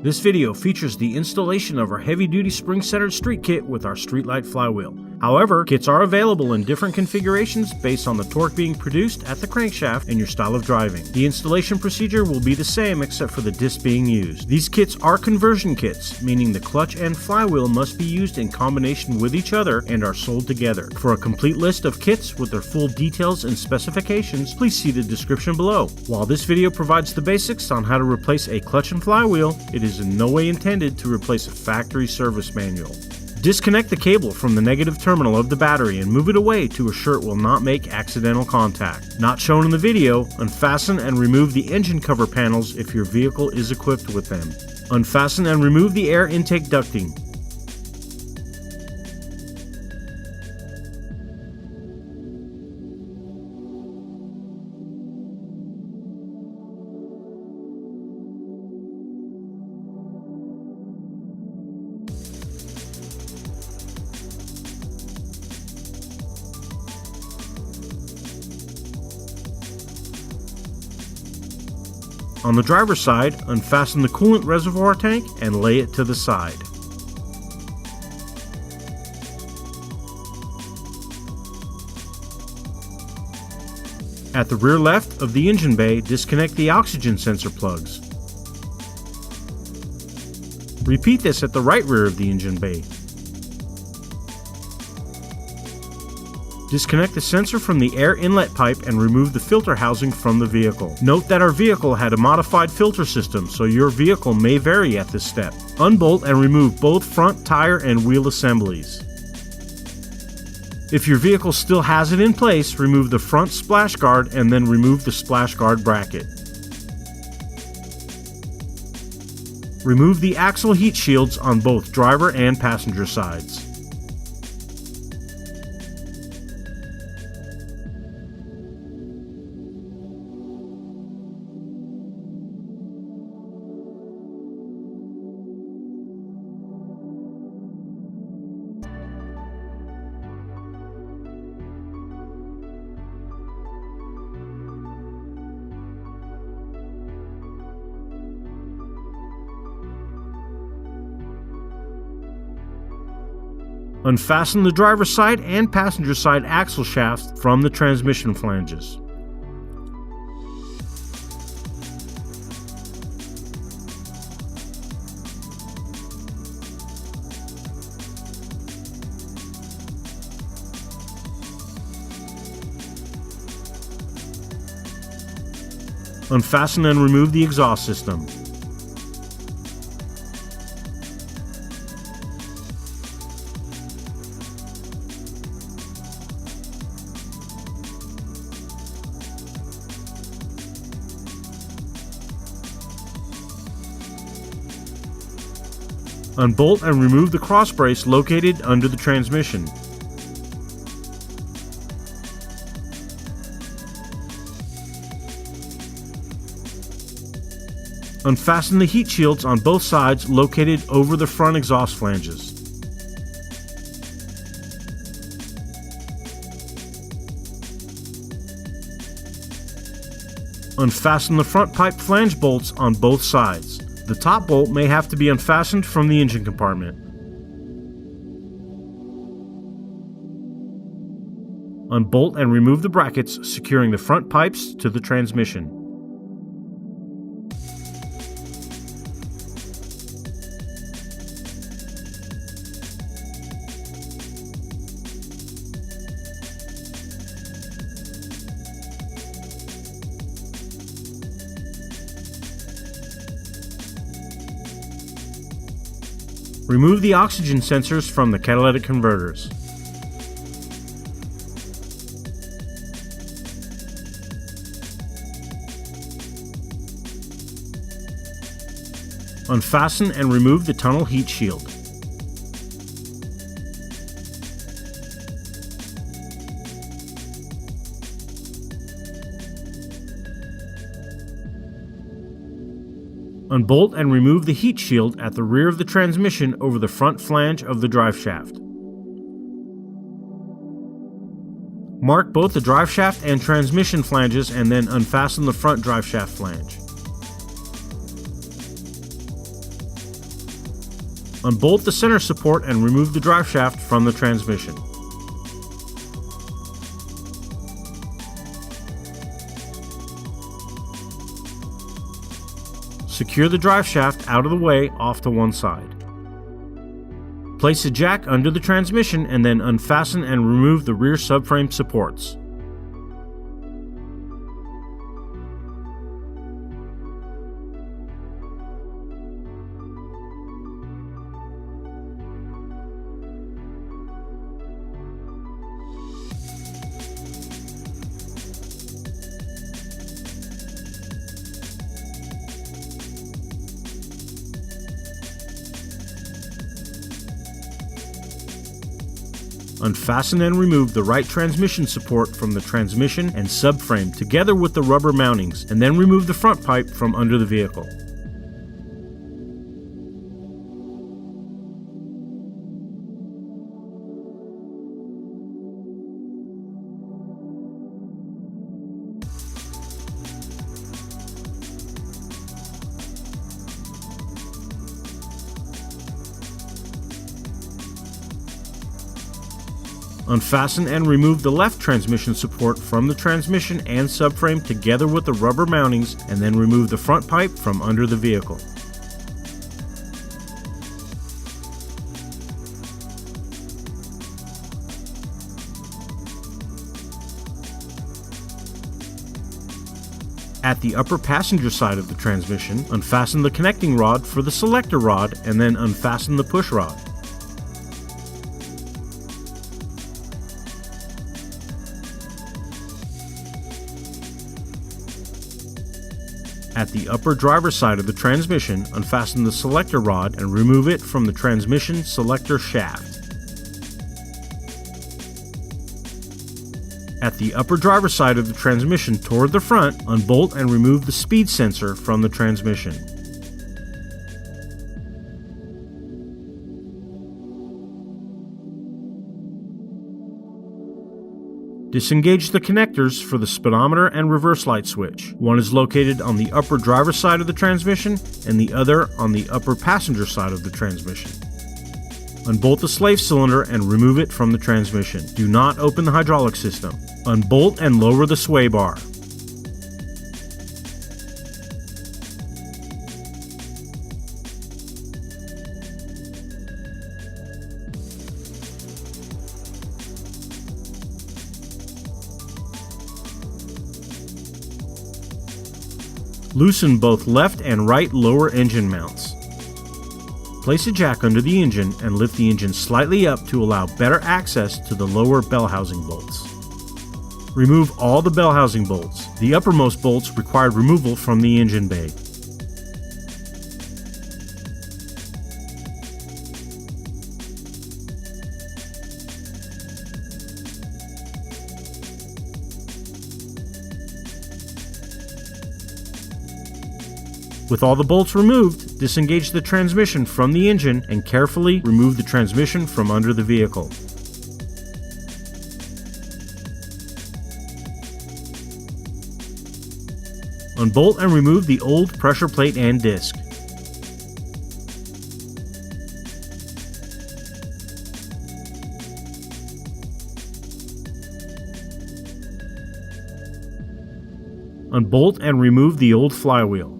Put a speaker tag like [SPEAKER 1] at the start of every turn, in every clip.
[SPEAKER 1] This video features the installation of our heavy-duty spring-centered street kit with our Streetlight flywheel. However, kits are available in different configurations based on the torque being produced at the crankshaft and your style of driving. The installation procedure will be the same except for the disc being used. These kits are conversion kits, meaning the clutch and flywheel must be used in combination with each other and are sold together. For a complete list of kits with their full details and specifications, please see the description below. While this video provides the basics on how to replace a clutch and flywheel, it is in no way intended to replace a factory service manual. Disconnect the cable from the negative terminal of the battery and move it away to assure it will not make accidental contact. Not shown in the video, unfasten and remove the engine cover panels if your vehicle is equipped with them. Unfasten and remove the air intake ducting. On the driver's side, unfasten the coolant reservoir tank and lay it to the side. At the rear left of the engine bay, disconnect the oxygen sensor plugs. Repeat this at the right rear of the engine bay. Disconnect the sensor from the air inlet pipe and remove the filter housing from the vehicle. Note that our vehicle had a modified filter system, so your vehicle may vary at this step. Unbolt and remove both front tire and wheel assemblies. If your vehicle still has it in place, remove the front splash guard and then remove the splash guard bracket. Remove the axle heat shields on both driver and passenger sides. Unfasten the driver's side and passenger side axle shafts from the transmission flanges. Unfasten and remove the exhaust system. Unbolt and remove the cross brace located under the transmission. Unfasten the heat shields on both sides located over the front exhaust flanges. Unfasten the front pipe flange bolts on both sides. The top bolt may have to be unfastened from the engine compartment. Unbolt and remove the brackets securing the front pipes to the transmission. Remove the oxygen sensors from the catalytic converters. Unfasten and remove the tunnel heat shield. Unbolt and remove the heat shield at the rear of the transmission over the front flange of the driveshaft. Mark both the driveshaft and transmission flanges and then unfasten the front driveshaft flange. Unbolt the center support and remove the drive shaft from the transmission. Secure the drive shaft out of the way off to one side. Place a jack under the transmission and then unfasten and remove the rear subframe supports. Unfasten and remove the right transmission support from the transmission and subframe together with the rubber mountings, and then remove the front pipe from under the vehicle. Unfasten and remove the left transmission support from the transmission and subframe together with the rubber mountings, and then remove the front pipe from under the vehicle. At the upper passenger side of the transmission, unfasten the connecting rod for the selector rod and then unfasten the push rod. At the upper driver's side of the transmission, unfasten the selector rod and remove it from the transmission selector shaft. At the upper driver's side of the transmission toward the front, unbolt and remove the speed sensor from the transmission. Disengage the connectors for the speedometer and reverse light switch. One is located on the upper driver's side of the transmission and the other on the upper passenger side of the transmission. Unbolt the slave cylinder and remove it from the transmission. Do not open the hydraulic system. Unbolt and lower the sway bar. Loosen both left and right lower engine mounts. Place a jack under the engine and lift the engine slightly up to allow better access to the lower bell housing bolts. Remove all the bell housing bolts. The uppermost bolts required removal from the engine bay. With all the bolts removed, disengage the transmission from the engine and carefully remove the transmission from under the vehicle. Unbolt and remove the old pressure plate and disc. Unbolt and remove the old flywheel.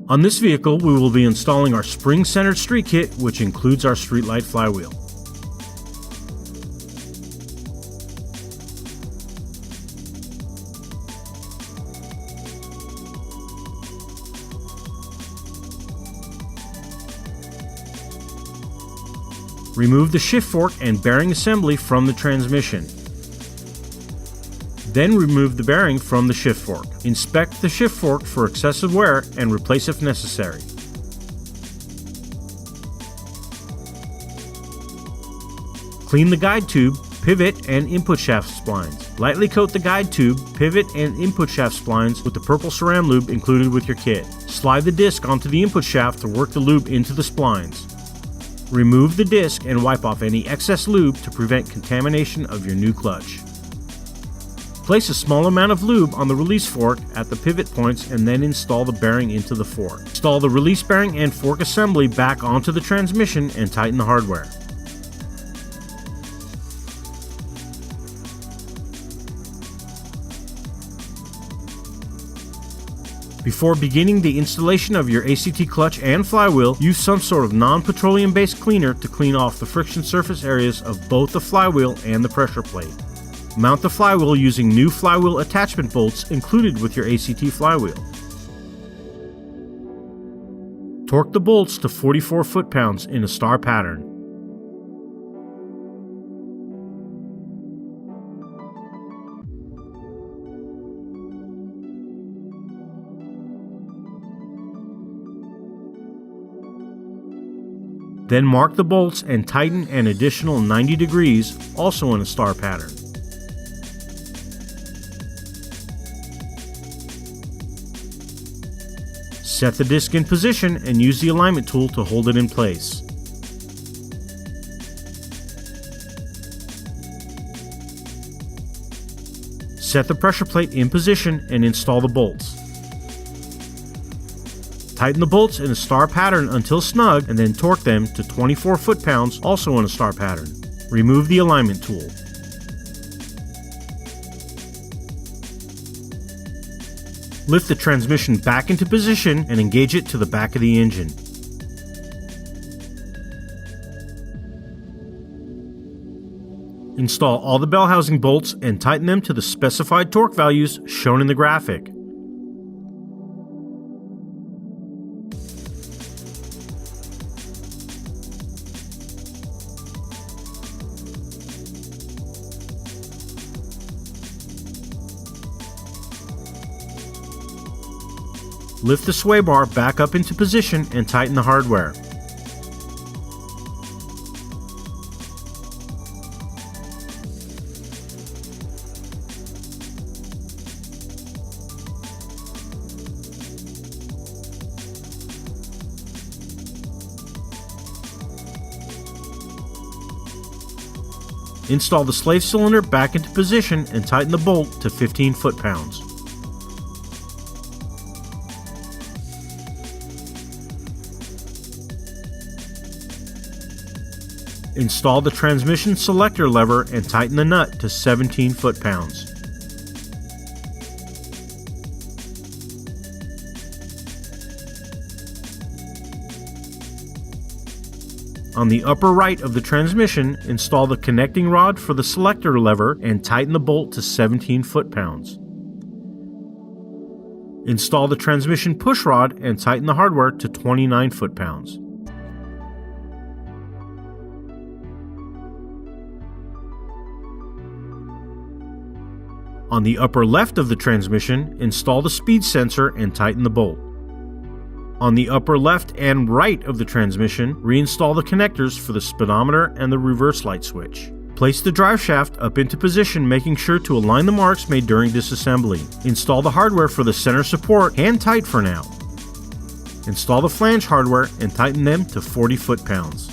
[SPEAKER 1] On this vehicle, we will be installing our spring-centered street kit, which includes our streetlight flywheel. Remove the shift fork and bearing assembly from the transmission. Then remove the bearing from the shift fork. Inspect the shift fork for excessive wear and replace if necessary. Clean the guide tube, pivot, and input shaft splines. Lightly coat the guide tube, pivot, and input shaft splines with the purple Ceram lube included with your kit. Slide the disc onto the input shaft to work the lube into the splines. Remove the disc and wipe off any excess lube to prevent contamination of your new clutch. Place a small amount of lube on the release fork at the pivot points and then install the bearing into the fork. Install the release bearing and fork assembly back onto the transmission and tighten the hardware. Before beginning the installation of your ACT clutch and flywheel, use some sort of non-petroleum based cleaner to clean off the friction surface areas of both the flywheel and the pressure plate. Mount the flywheel using new flywheel attachment bolts included with your ACT flywheel. Torque the bolts to 44 foot-pounds in a star pattern. Then mark the bolts and tighten an additional 90 degrees, also in a star pattern. Set the disc in position and use the alignment tool to hold it in place. Set the pressure plate in position and install the bolts. Tighten the bolts in a star pattern until snug and then torque them to 24 foot-pounds, also in a star pattern. Remove the alignment tool. Lift the transmission back into position and engage it to the back of the engine. Install all the bell housing bolts and tighten them to the specified torque values shown in the graphic. Lift the sway bar back up into position and tighten the hardware. Install the slave cylinder back into position and tighten the bolt to 15 foot-pounds. Install the transmission selector lever and tighten the nut to 17 foot-pounds. On the upper right of the transmission, install the connecting rod for the selector lever and tighten the bolt to 17 foot-pounds. Install the transmission push rod and tighten the hardware to 29 foot-pounds. On the upper left of the transmission, install the speed sensor and tighten the bolt. On the upper left and right of the transmission, reinstall the connectors for the speedometer and the reverse light switch. Place the drive shaft up into position, making sure to align the marks made during disassembly. Install the hardware for the center support, hand tight for now. Install the flange hardware and tighten them to 40 foot-pounds.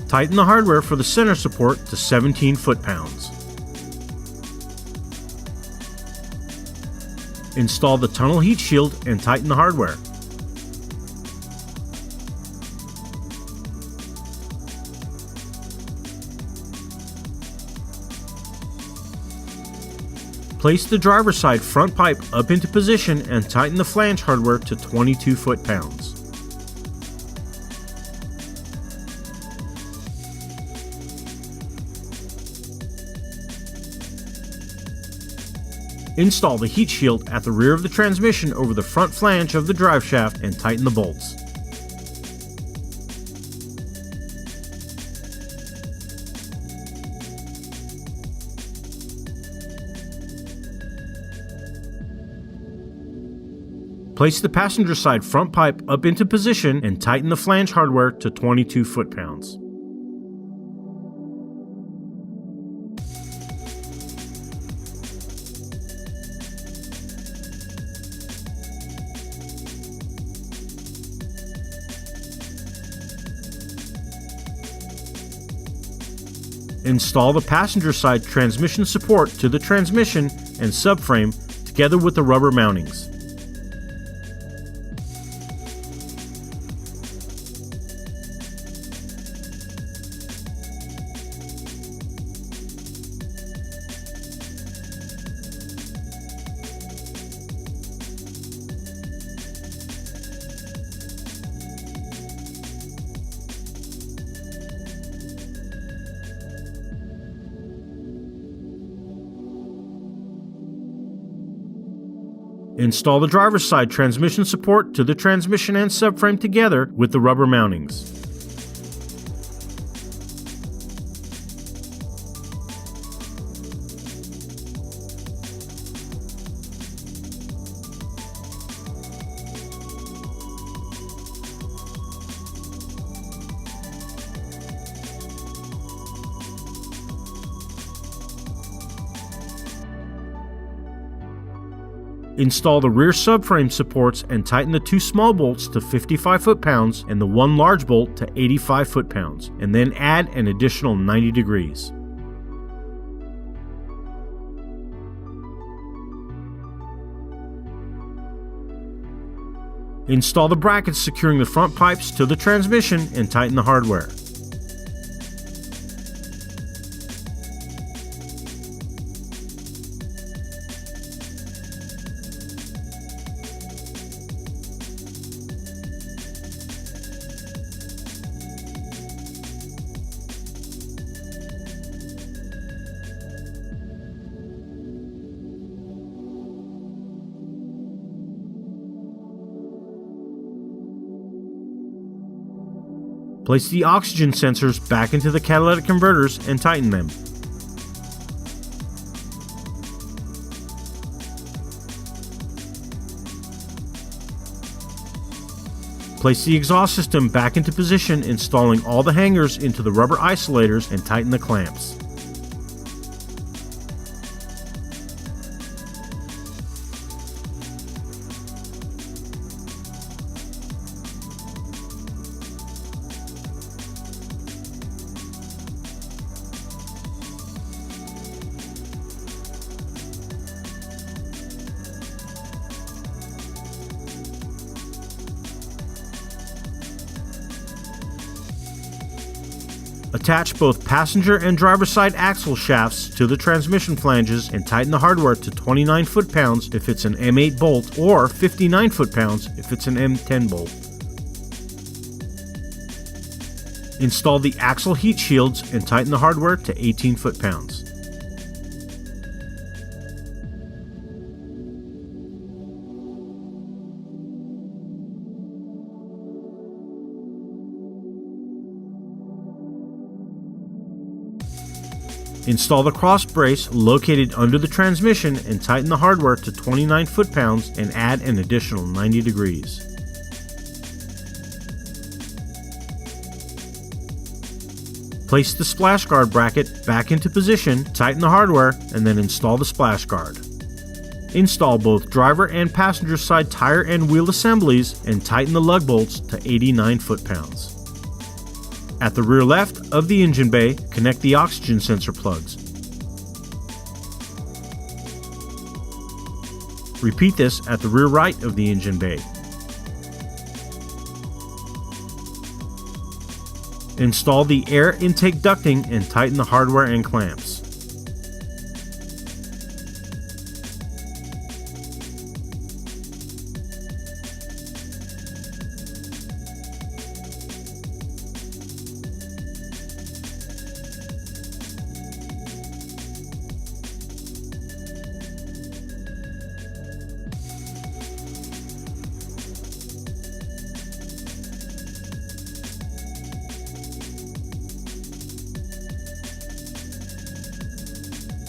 [SPEAKER 1] Tighten the hardware for the center support to 17 foot-pounds. Install the tunnel heat shield and tighten the hardware. Place the driver's side front pipe up into position and tighten the flange hardware to 22 foot-pounds. Install the heat shield at the rear of the transmission over the front flange of the drive shaft and tighten the bolts. Place the passenger side front pipe up into position and tighten the flange hardware to 22 foot-pounds. Install the passenger side transmission support to the transmission and subframe together with the rubber mountings. Install the driver's side transmission support to the transmission and subframe together with the rubber mountings. Install the rear subframe supports and tighten the 2 small bolts to 55 foot-pounds and the 1 large bolt to 85 foot-pounds, and then add an additional 90 degrees. Install the brackets securing the front pipes to the transmission and tighten the hardware. Place the oxygen sensors back into the catalytic converters and tighten them. Place the exhaust system back into position, installing all the hangers into the rubber isolators and tighten the clamps. Attach both passenger and driver side axle shafts to the transmission flanges and tighten the hardware to 29 foot-pounds if it's an M8 bolt or 59 foot-pounds if it's an M10 bolt. Install the axle heat shields and tighten the hardware to 18 foot-pounds. Install the cross brace located under the transmission and tighten the hardware to 29 foot-pounds and add an additional 90 degrees. Place the splash guard bracket back into position, tighten the hardware, and then install the splash guard. Install both driver and passenger side tire and wheel assemblies and tighten the lug bolts to 89 foot-pounds. At the rear left of the engine bay, connect the oxygen sensor plugs. Repeat this at the rear right of the engine bay. Install the air intake ducting and tighten the hardware and clamps.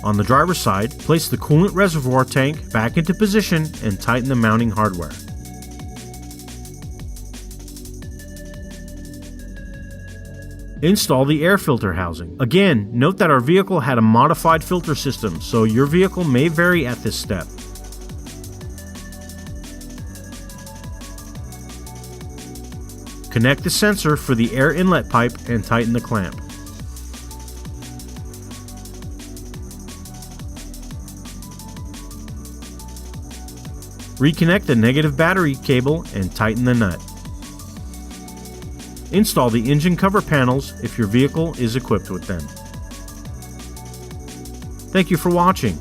[SPEAKER 1] On the driver's side, place the coolant reservoir tank back into position and tighten the mounting hardware. Install the air filter housing. Again, note that our vehicle had a modified filter system, so your vehicle may vary at this step. Connect the sensor for the air inlet pipe and tighten the clamp. Reconnect the negative battery cable and tighten the nut. Install the engine cover panels if your vehicle is equipped with them. Thank you for watching.